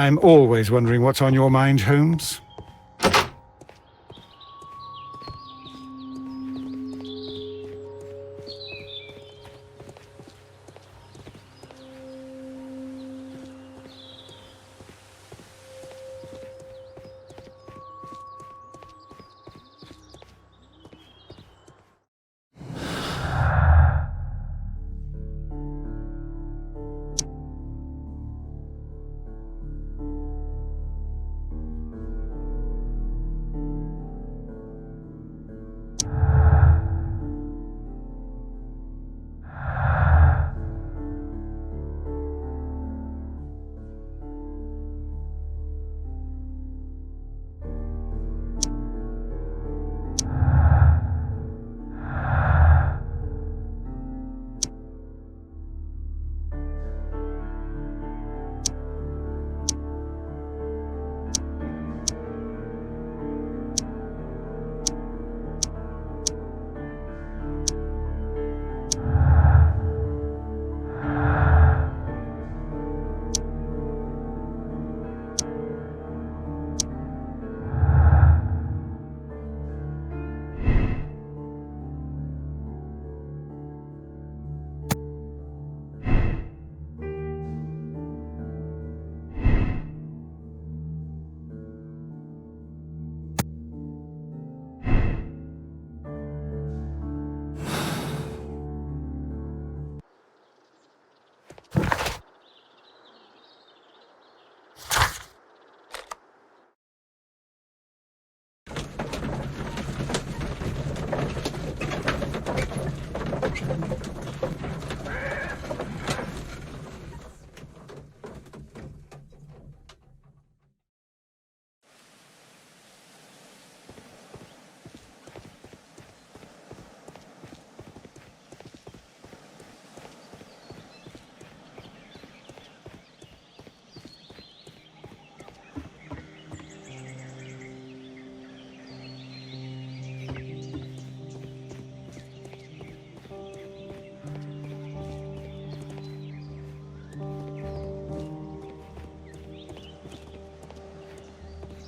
I'm always wondering what's on your mind, Holmes.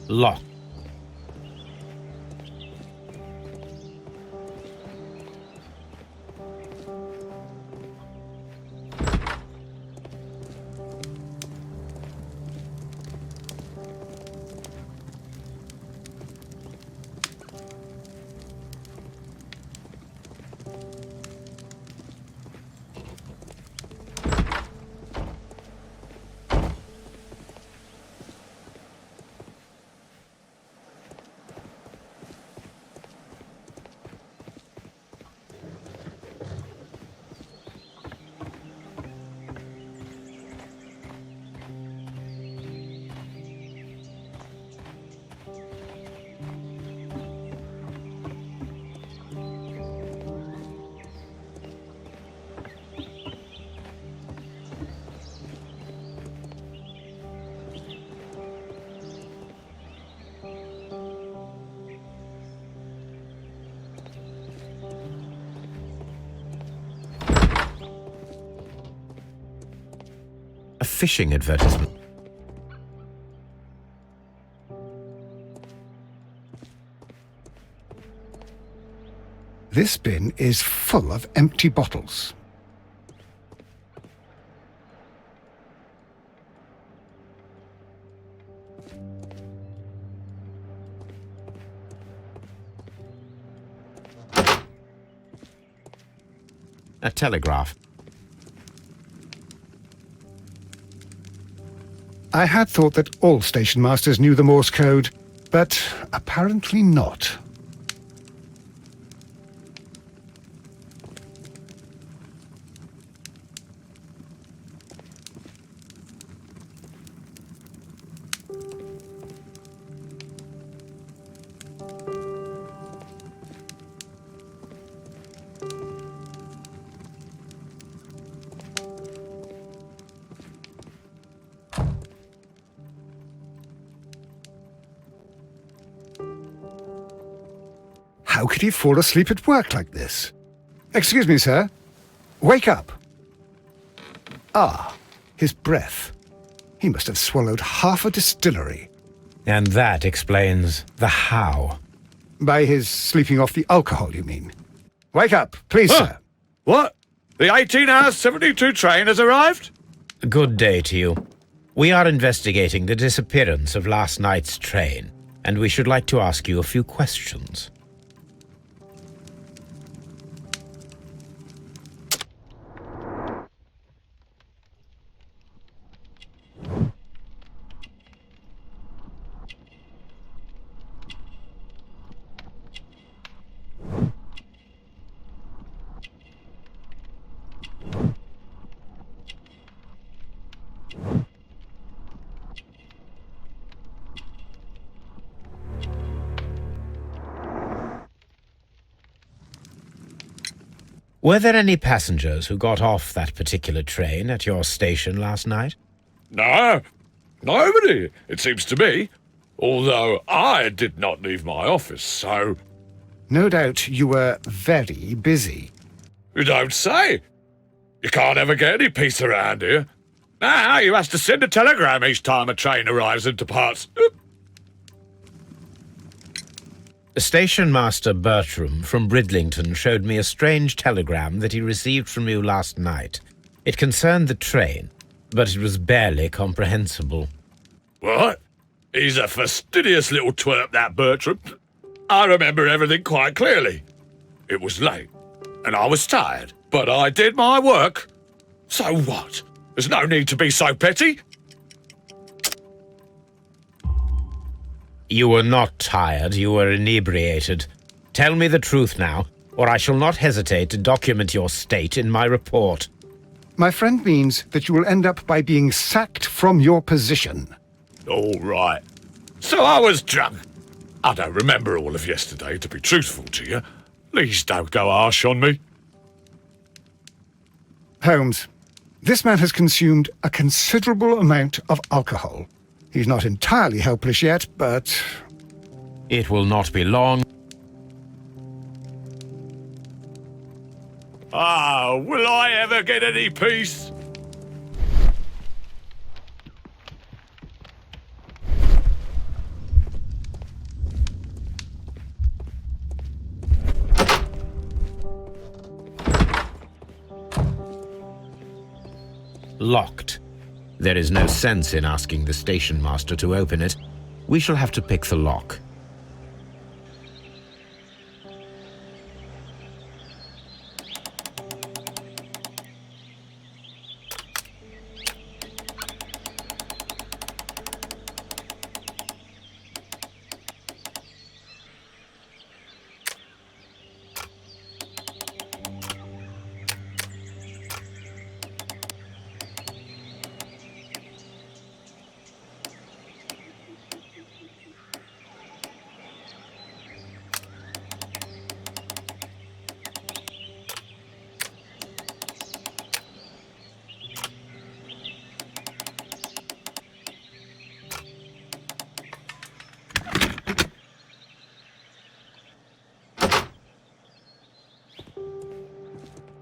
Lock. fishing advertisement. This bin is full of empty bottles. A telegraph. I had thought that all station masters knew the Morse code, but apparently not. How could he fall asleep at work like this? Excuse me, sir. Wake up. Ah, his breath. He must have swallowed half a distillery. And that explains the how. By his sleeping off the alcohol, you mean? Wake up, please, sir. What? The 18-hour 72 train has arrived? Good day to you. We are investigating the disappearance of last night's train, and we should like to ask you a few questions. Were there any passengers who got off that particular train at your station last night? No, nobody, it seems to me. Although I did not leave my office, so... No doubt you were very busy. You don't say. You can't ever get any peace around here. Now you have to send a telegram each time a train arrives and departs. Station Master Bertram from Bridlington showed me a strange telegram that he received from you last night. It concerned the train, but it was barely comprehensible. What? He's a fastidious little twerp, that Bertram. I remember everything quite clearly. It was late, and I was tired, but I did my work. So what? There's no need to be so petty. You were not tired, you were inebriated. Tell me the truth now, or I shall not hesitate to document your state in my report. My friend means that you will end up by being sacked from your position. All right. So I was drunk. I don't remember all of yesterday, to be truthful to you. Please don't go harsh on me. Holmes, this man has consumed a considerable amount of alcohol. He's not entirely helpless yet, but... It will not be long. Ah, will I ever get any peace? Locked. There is no sense in asking the station master to open it. We shall have to pick the lock.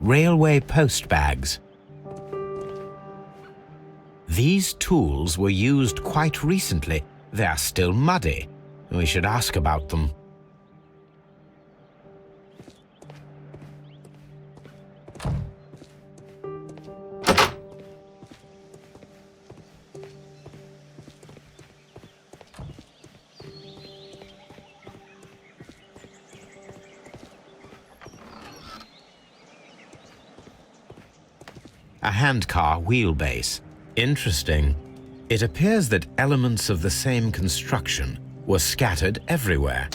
Railway post bags. These tools were used quite recently. They are still muddy. We should ask about them. A handcar wheelbase. Interesting. It appears that elements of the same construction were scattered everywhere.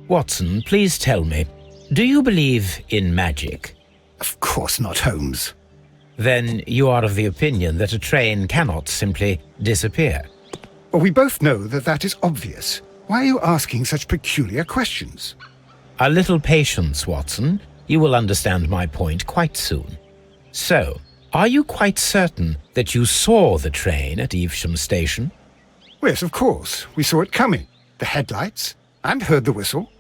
Watson, please tell me, do you believe in magic? Of course not, Holmes. Then you are of the opinion that a train cannot simply disappear. Well, we both know that that is obvious. Why are you asking such peculiar questions? A little patience, Watson. You will understand my point quite soon. So, are you quite certain that you saw the train at Evesham Station? Yes, of course. We saw it coming. The headlights, and heard the whistle.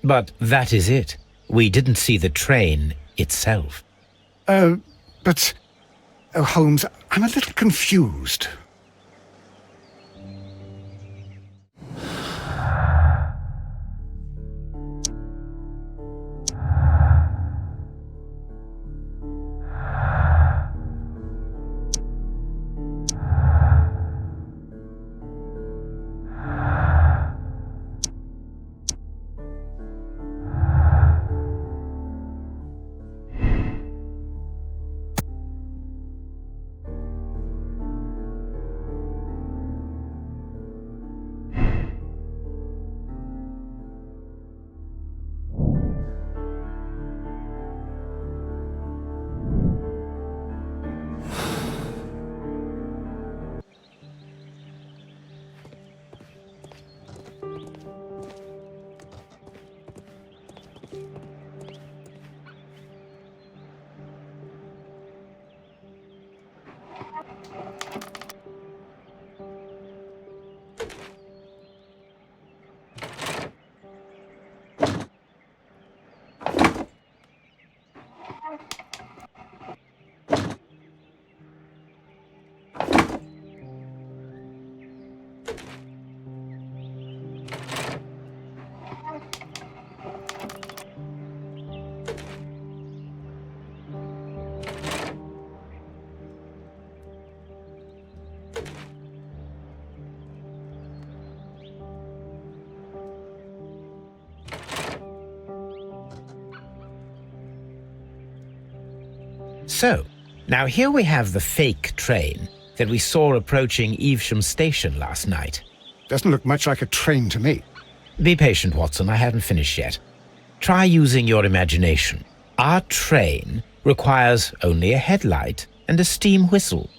But that is it. We didn't see the train itself. But... Oh, Holmes, I'm a little confused. So, now here we have the fake train that we saw approaching Evesham Station last night. Doesn't look much like a train to me. Be patient, Watson, I haven't finished yet. Try using your imagination. Our train requires only a headlight and a steam whistle.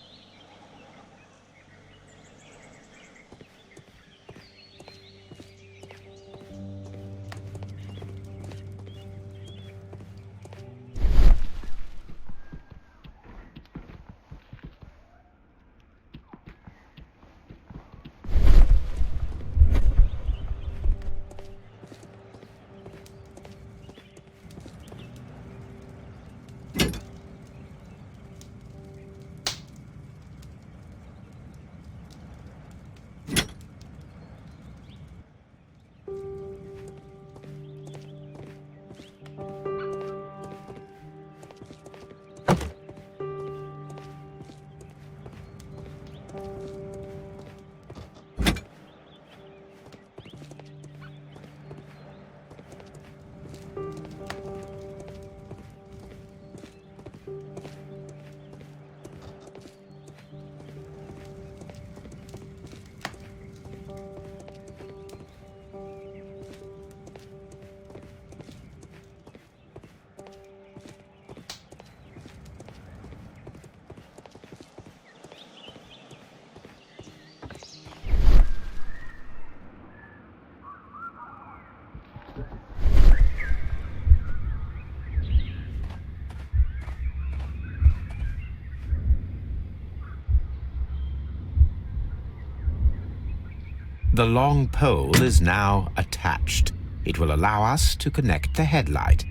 The long pole is now attached. It will allow us to connect the headlight.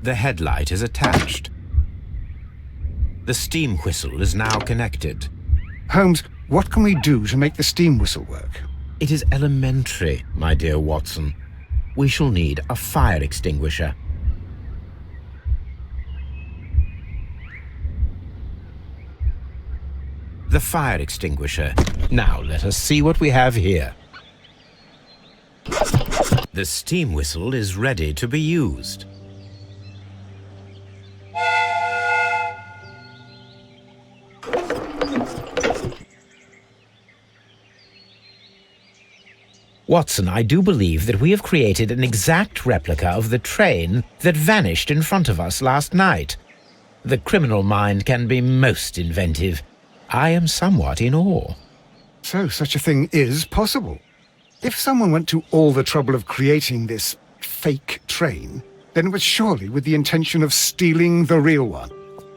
The headlight is attached. The steam whistle is now connected. Holmes, what can we do to make the steam whistle work? It is elementary, my dear Watson. We shall need a fire extinguisher. The fire extinguisher. Now let us see what we have here. The steam whistle is ready to be used. Watson, I do believe that we have created an exact replica of the train that vanished in front of us last night. The criminal mind can be most inventive. I am somewhat in awe. So such a thing is possible. If someone went to all the trouble of creating this fake train, then it was surely with the intention of stealing the real one.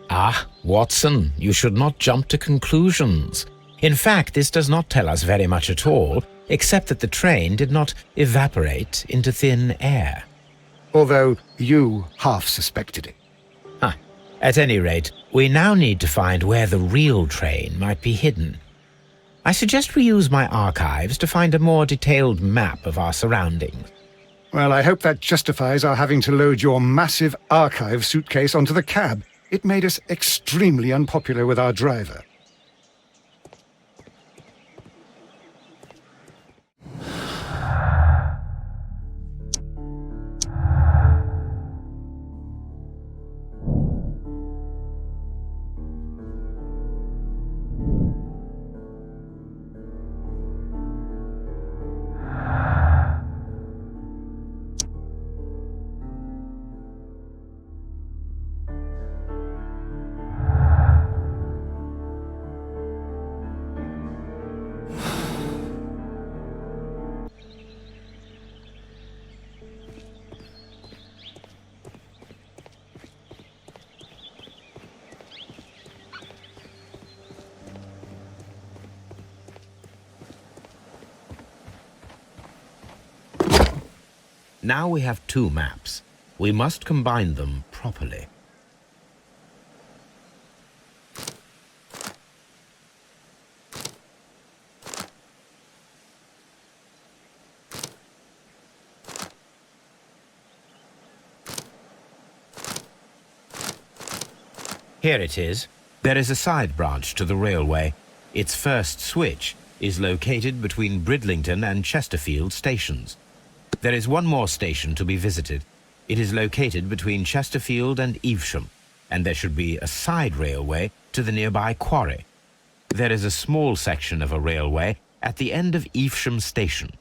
Ah, Watson, you should not jump to conclusions. In fact, this does not tell us very much at all, except that the train did not evaporate into thin air. Although you half suspected it. At any rate, we now need to find where the real train might be hidden. I suggest we use my archives to find a more detailed map of our surroundings. Well, I hope that justifies our having to load your massive archive suitcase onto the cab. It made us extremely unpopular with our driver. Now we have two maps. We must combine them properly. Here it is. There is a side branch to the railway. Its first switch is located between Bridlington and Chesterfield stations. There is one more station to be visited. It is located between Chesterfield and Evesham, and there should be a side railway to the nearby quarry. There is a small section of a railway at the end of Evesham station.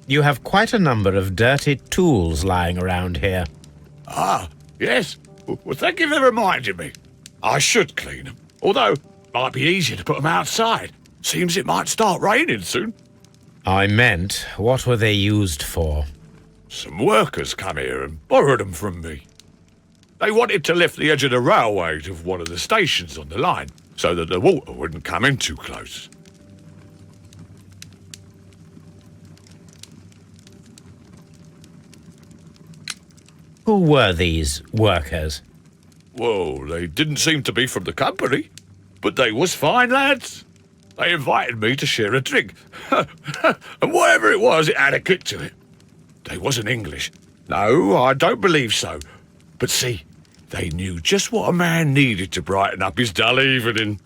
You have quite a number of dirty tools lying around here. Ah, yes. Well, thank you for reminding me. I should clean them. Although, it might be easier to put them outside. Seems it might start raining soon. I meant, what were they used for? Some workers come here and borrowed them from me. They wanted to lift the edge of the railway to one of the stations on the line so that the water wouldn't come in too close. Who were these workers? Well, they didn't seem to be from the company, but they was fine lads. They invited me to share a drink, and whatever it was, it had a kick to it. They wasn't English. No, I don't believe so. But see, they knew just what a man needed to brighten up his dull evening.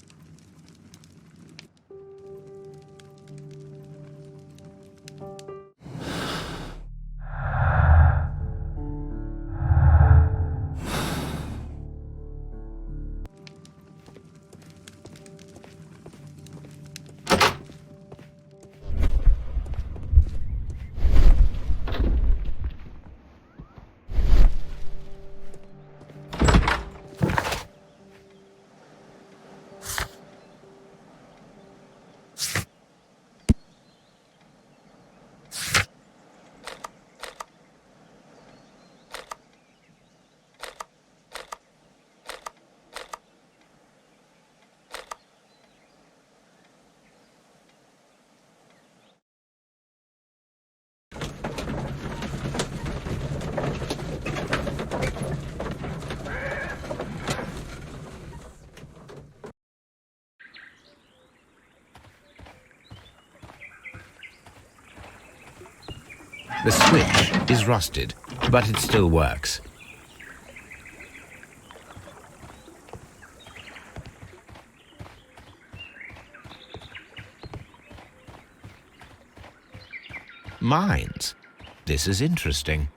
The switch is rusted, but it still works. Mines. This is interesting.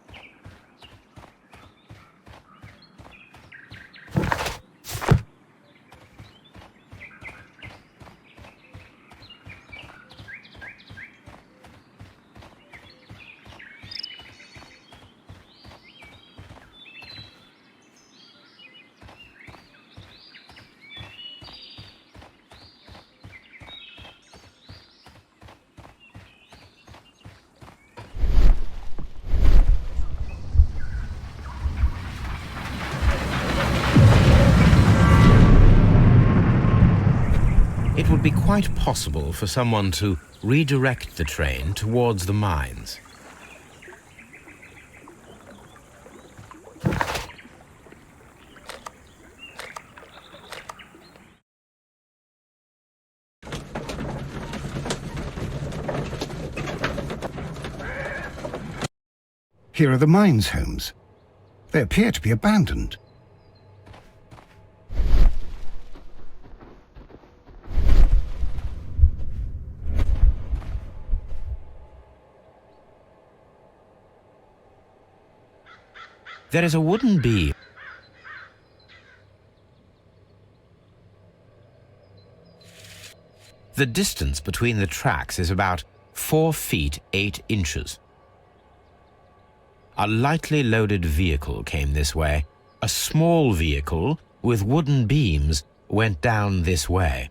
It would be quite possible for someone to redirect the train towards the mines. Here are the mines, Holmes. They appear to be abandoned. There is a wooden beam. The distance between the tracks is about 4 feet 8 inches. A lightly loaded vehicle came this way. A small vehicle with wooden beams went down this way.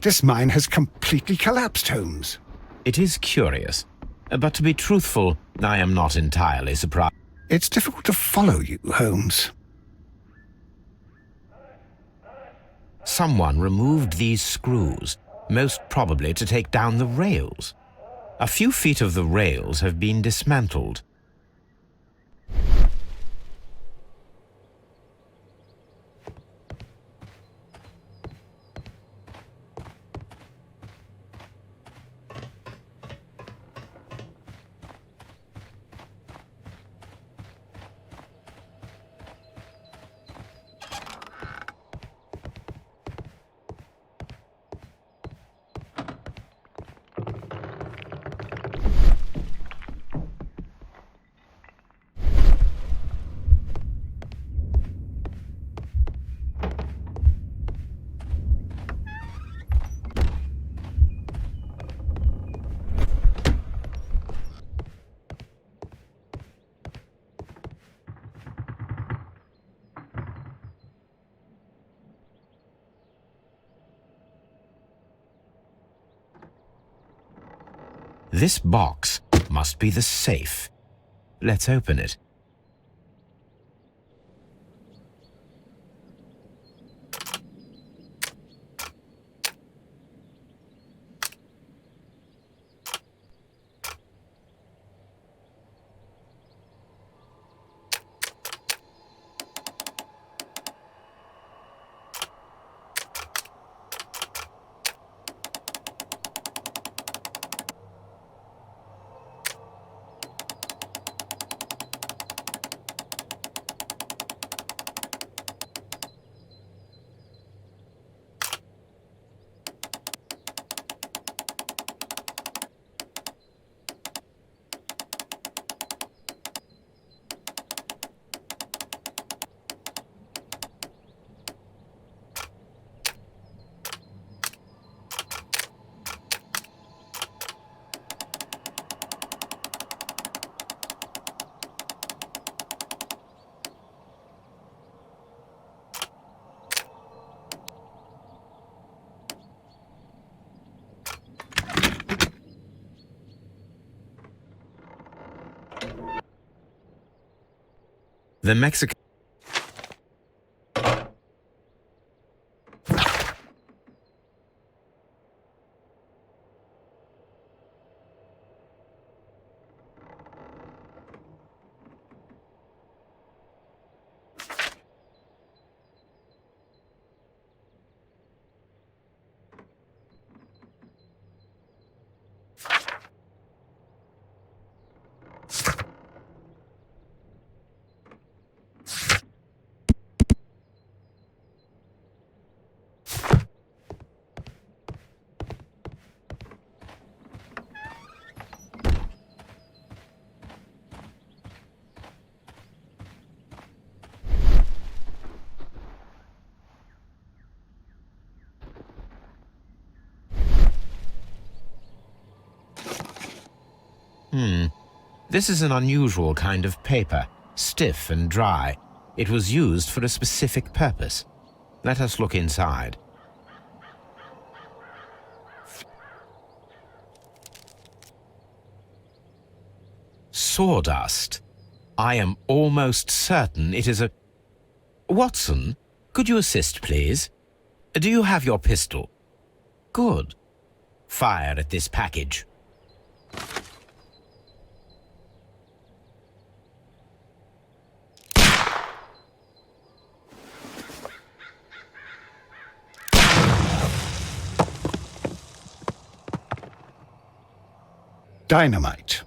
This mine has completely collapsed, Holmes. It is curious, but to be truthful, I am not entirely surprised. It's difficult to follow you, Holmes. Someone removed these screws, most probably to take down the rails. A few feet of the rails have been dismantled. This box must be the safe. Let's open it. The Mexican... This is an unusual kind of paper, stiff and dry. It was used for a specific purpose. Let us look inside. Sawdust. I am almost certain it is a... Watson, could you assist, please? Do you have your pistol? Good. Fire at this package. Dynamite.